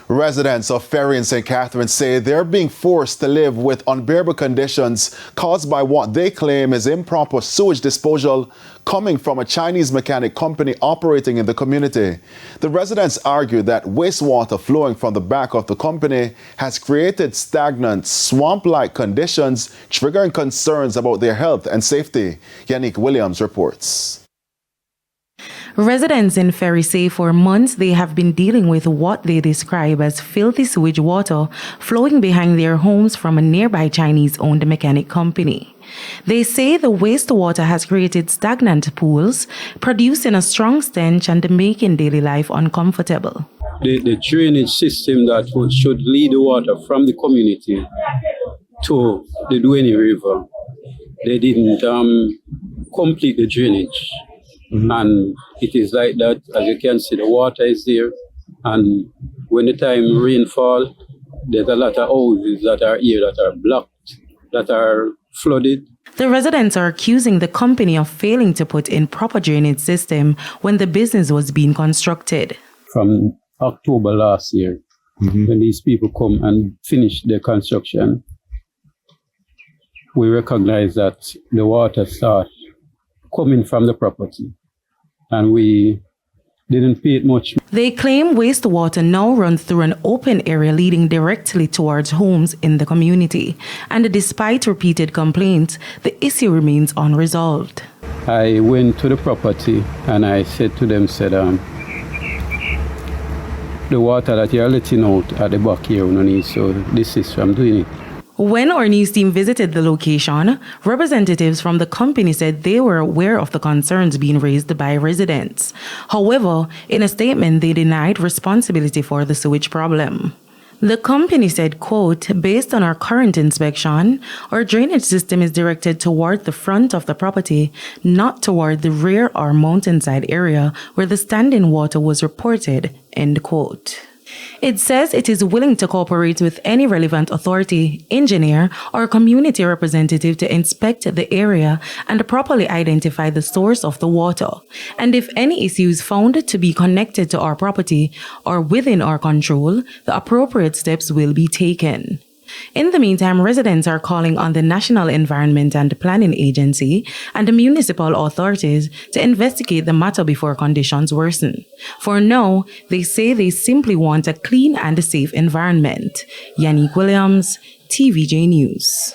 Residents of Ferry in St. Catharines say they're being forced to live with unbearable conditions caused by what they claim is improper sewage disposal coming from a Chinese mechanic company operating in the community. The residents argue that wastewater flowing from the back of the company has created stagnant, swamp-like conditions, triggering concerns about their health and safety. Yanique Williams reports. Residents in Ferry say for months they have been dealing with what they describe as filthy sewage water flowing behind their homes from a nearby Chinese-owned mechanic company. They say the wastewater has created stagnant pools, producing a strong stench and making daily life uncomfortable. The drainage system that should lead the water from the community to the Duane River, they didn't complete the drainage. And it is like that, as you can see, the water is there. And when the time rainfall, there's a lot of houses that are here that are blocked, that are flooded. The residents are accusing the company of failing to put in proper drainage system when the business was being constructed. From October last year, when these people come and finish the construction, we recognize that the water starts coming from the property. And we didn't pay it much. They claim wastewater now runs through an open area leading directly towards homes in the community. And despite repeated complaints, the issue remains unresolved. I went to the property and I said to them, the water that you're letting out at the back here, no need, so this is from doing it. When our news team visited the location, representatives from the company said they were aware of the concerns being raised by residents. However, in a statement, they denied responsibility for the sewage problem. The company said, quote, based on our current inspection, our drainage system is directed toward the front of the property, not toward the rear or mountainside area where the standing water was reported, end quote. It says it is willing to cooperate with any relevant authority, engineer, or community representative to inspect the area and properly identify the source of the water. And if any issue is found to be connected to our property or within our control, the appropriate steps will be taken. In the meantime, residents are calling on the National Environment and Planning Agency and the municipal authorities to investigate the matter before conditions worsen. For now, they say they simply want a clean and safe environment. Yanique Williams, TVJ News.